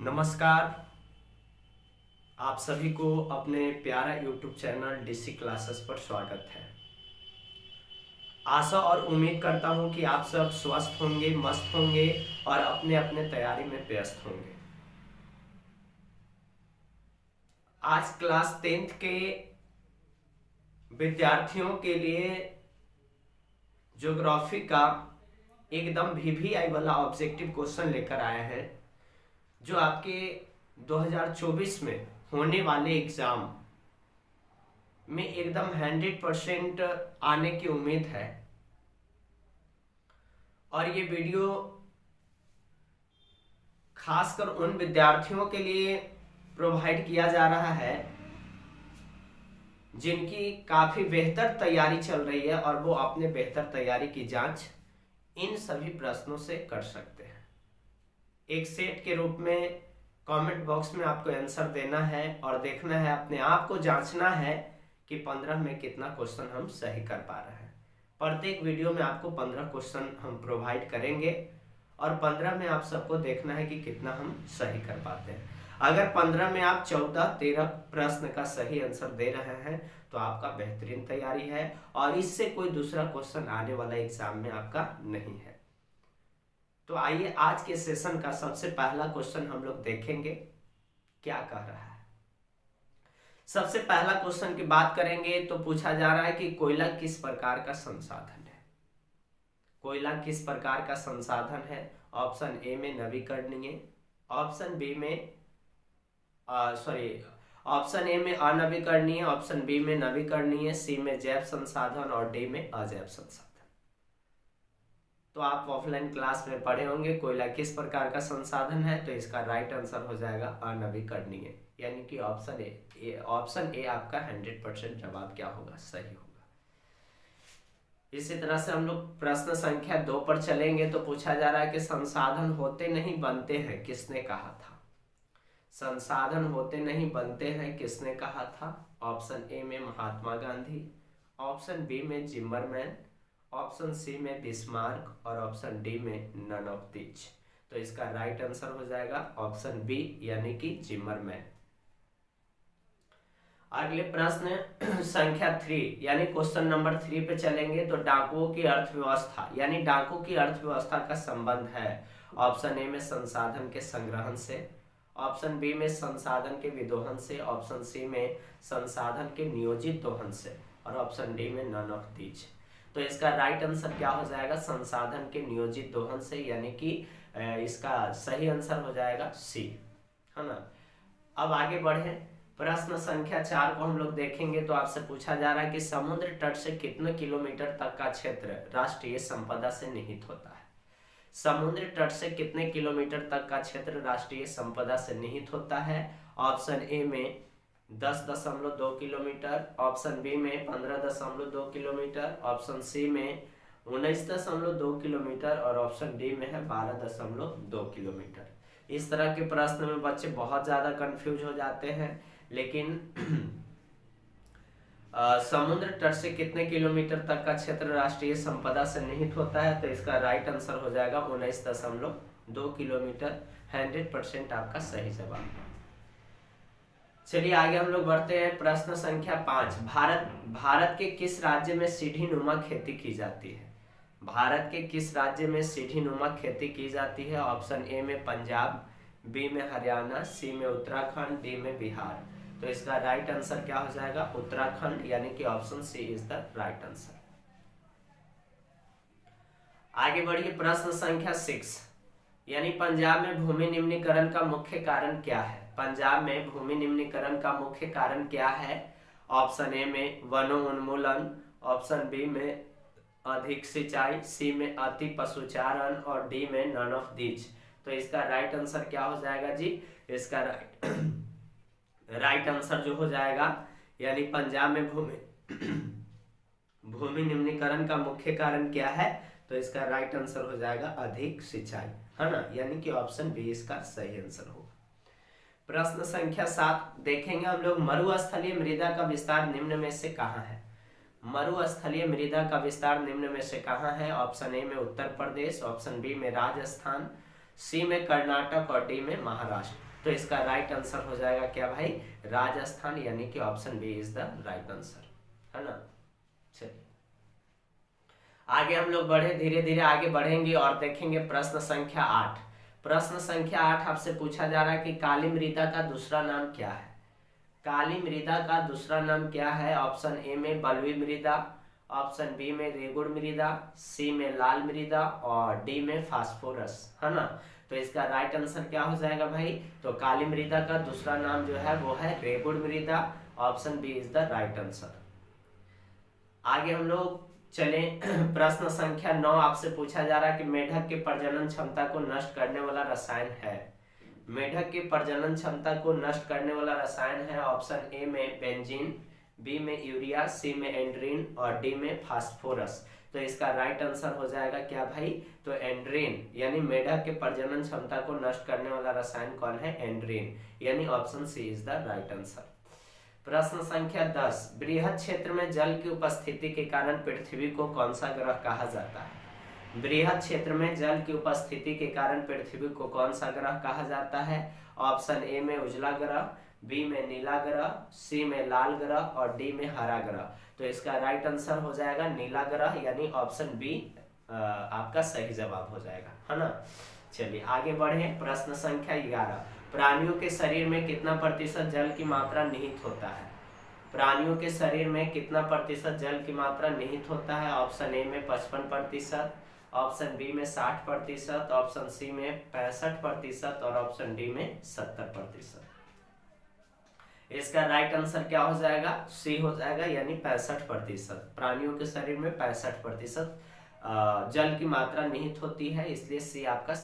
नमस्कार। आप सभी को अपने प्यारा यूट्यूब चैनल डीसी क्लासेस पर स्वागत है। आशा और उम्मीद करता हूं कि आप सब स्वस्थ होंगे, मस्त होंगे और अपने अपने तैयारी में व्यस्त होंगे। आज क्लास 10th के विद्यार्थियों के लिए ज्योग्राफी का एकदम VVI वाला ऑब्जेक्टिव क्वेश्चन लेकर आया है, जो आपके 2024 में होने वाले एग्जाम में एकदम 100% आने की उम्मीद है। और ये वीडियो खासकर उन विद्यार्थियों के लिए प्रोवाइड किया जा रहा है जिनकी काफी बेहतर तैयारी चल रही है और वो अपने बेहतर तैयारी की जांच इन सभी प्रश्नों से कर सकते हैं। एक सेट के रूप में कमेंट बॉक्स में आपको आंसर देना है और देखना है, अपने आप को जांचना है कि 15 में कितना क्वेश्चन हम सही कर पा रहे हैं। प्रत्येक वीडियो में आपको 15 क्वेश्चन हम प्रोवाइड करेंगे और 15 में आप सबको देखना है कि कितना हम सही कर पाते हैं। अगर 15 में आप 14-13 प्रश्न का सही आंसर दे रहे हैं तो आपका बेहतरीन तैयारी है और इससे कोई दूसरा क्वेश्चन आने वाला एग्जाम में आपका नहीं है। तो आइए आज के सेशन का सबसे पहला क्वेश्चन हम लोग देखेंगे क्या कह रहा है। सबसे पहला क्वेश्चन की बात करेंगे तो पूछा जा रहा है कि कोयला किस प्रकार का संसाधन है। कोयला किस प्रकार का संसाधन है? ऑप्शन ए में नवीकरणीय, ऑप्शन बी में ऑप्शन ए में अनवीकरणीय, ऑप्शन बी में नवीकरणीय, सी में जैव संसाधन और डी में अजैव संसाधन। तो आप ऑफलाइन क्लास में पढ़े होंगे कोयला किस प्रकार का संसाधन है, तो इसका राइट आंसर हो जाएगा अनवीकरणीय, यानी कि ऑप्शन ए आपका 100% जवाब क्या होगा? सही होगा। इसी तरह से हम लोग प्रश्न संख्या 2 पर चलेंगे तो पूछा जा रहा है कि संसाधन होते नहीं बनते हैं, किसने कहा था? संसाधन होते नहीं बनते हैं किसने कहा था? ऑप्शन ए में महात्मा गांधी, ऑप्शन बी में जिम्मरमैन, ऑप्शन सी में बिस्मार्क और ऑप्शन डी में नन ऑफ दिस। तो इसका राइट आंसर हो जाएगा ऑप्शन बी, यानी कि जिम्मरमैन। अगले प्रश्न संख्या 3 यानी क्वेश्चन नंबर 3 पे चलेंगे तो डाकुओं की अर्थव्यवस्था यानी डाकू की अर्थव्यवस्था का संबंध है। ऑप्शन ए में संसाधन के संग्रहण से, ऑप्शन बी में संसाधन के विदोहन से, ऑप्शन सी में संसाधन के नियोजित दोहन से और ऑप्शन डी में नन ऑफ दिस। तो इसका राइट आंसर क्या हो जाएगा? संसाधन के नियोजित दोहन से, यानी कि इसका सही आंसर हो जाएगा सी, है ना। अब आगे बढ़े, प्रश्न संख्या 4 को हम लोग देखेंगे तो आपसे पूछा जा रहा है कि समुद्र तट से कितने किलोमीटर तक का क्षेत्र राष्ट्रीय संपदा से निहित होता है। समुद्र तट से कितने किलोमीटर तक का क्षेत्र राष्ट्रीय संपदा से निहित होता है? ऑप्शन ए में 10.2 किलोमीटर, ऑप्शन बी में 15.2 किलोमीटर, ऑप्शन सी में 19.2 किलोमीटर और ऑप्शन डी में है 12.2 किलोमीटर। इस तरह के प्रश्न में बच्चे बहुत ज्यादा कंफ्यूज हो जाते हैं, लेकिन समुद्र तट से कितने किलोमीटर तक का क्षेत्र राष्ट्रीय संपदा से निहित होता है, तो इसका राइट आंसर हो जाएगा 19.2 किलोमीटर। 100% आपका सही जवाब। चलिए आगे हम लोग बढ़ते हैं। प्रश्न संख्या 5, भारत के किस राज्य में सीढ़ी नुमा खेती की जाती है? भारत के किस राज्य में सीढ़ी नुमा खेती की जाती है? ऑप्शन ए में पंजाब, बी में हरियाणा, सी में उत्तराखंड, डी में बिहार। तो इसका राइट आंसर क्या हो जाएगा? उत्तराखंड, यानी कि option C is the right answer. आगे बढ़िए, प्रश्न संख्या 6 यानी पंजाब में भूमि निम्नीकरण का मुख्य कारण क्या है? पंजाब में भूमि निम्नीकरण का मुख्य कारण क्या है? ऑप्शन ए में वनों उन्मूलन, ऑप्शन बी में अधिक सिंचाई, सी में अति पशुचारण और डी में नन ऑफ दिस। तो इसका राइट आंसर क्या हो जाएगा जी? इसका राइट आंसर जो हो जाएगा, यानी पंजाब में भूमि निम्नीकरण का मुख्य कारण क्या है, तो इसका राइट आंसर हो जाएगा अधिक सिंचाई, है ना, यानी कि ऑप्शन बी इसका सही आंसर होगा। प्रश्न संख्या 7 देखेंगे हम लोग, मरुस्थलीय मृदा का विस्तार निम्न में से कहाँ है? मरुस्थलीय मृदा का विस्तार निम्न में से कहाँ है? ऑप्शन ए में उत्तर प्रदेश, ऑप्शन बी में राजस्थान, सी में कर्नाटक और डी में महाराष्ट्र। तो इसका राइट आंसर हो जाएगा क्या भाई, राजस्थान, यानी कि option B is the right answer, है ना। चलिए आगे हम लोग बढ़े, धीरे धीरे आगे बढ़ेंगे और देखेंगे प्रश्न संख्या 8। प्रश्न संख्या 8 आपसे पूछा जा रहा है कि काली मृदा का दूसरा नाम क्या है। काली मृदा का दूसरा नाम क्या है। ऑप्शन ए में बलुई मृदा, ऑप्शन बी में रेगुड़ मृदा, सी में लाल मृदा और डी में फास्फोरस, है ना। तो इसका राइट आंसर क्या हो जाएगा भाई, तो काली मृदा का दूसरा नाम जो है वो है रेगुड़ मृदा, option B is the right answer. आगे हम लोग चले प्रश्न संख्या 9 आपसे पूछा जा रहा है कि मेढक के प्रजनन क्षमता को नष्ट करने वाला रसायन है। मेढक की प्रजनन क्षमता को नष्ट करने वाला रसायन है। ऑप्शन ए में बेंजीन, बी में यूरिया, सी में एंड्रीन और डी में फास्फोरस। तो इसका राइट आंसर हो जाएगा क्या भाई, तो एंड्रीन, यानी मेढक के प्रजनन क्षमता को नष्ट करने वाला रसायन कौन है, एंड्रीन, यानी option C is the right answer. प्रश्न संख्या 10, बृहद क्षेत्र में जल की उपस्थिति के कारण पृथ्वी को कौन सा ग्रह कहा जाता है। बृहद क्षेत्र में जल की उपस्थिति के कारण पृथ्वी को कौन सा ग्रह कहा जाता है। ऑप्शन ए में उजला ग्रह, बी में नीला ग्रह, सी में लाल ग्रह और डी में हरा ग्रह। तो इसका राइट आंसर हो जाएगा नीला ग्रह, यानी ऑप्शन बी आपका सही जवाब हो जाएगा, है ना। चलिए आगे बढ़े, प्रश्न संख्या 11, प्राणियों के शरीर में कितना प्रतिशत जल की मात्रा निहित होता है। प्राणियों के शरीर में कितना प्रतिशत जल की मात्रा निहित होता है। ऑप्शन ए में 55%, ऑप्शन बी में 60%, ऑप्शन सी में 65% और ऑप्शन डी में 70%। इसका राइट आंसर क्या हो जाएगा, सी हो जाएगा, यानी 65%। प्राणियों के शरीर में 65% जल की मात्रा निहित होती है, इसलिए सी आपका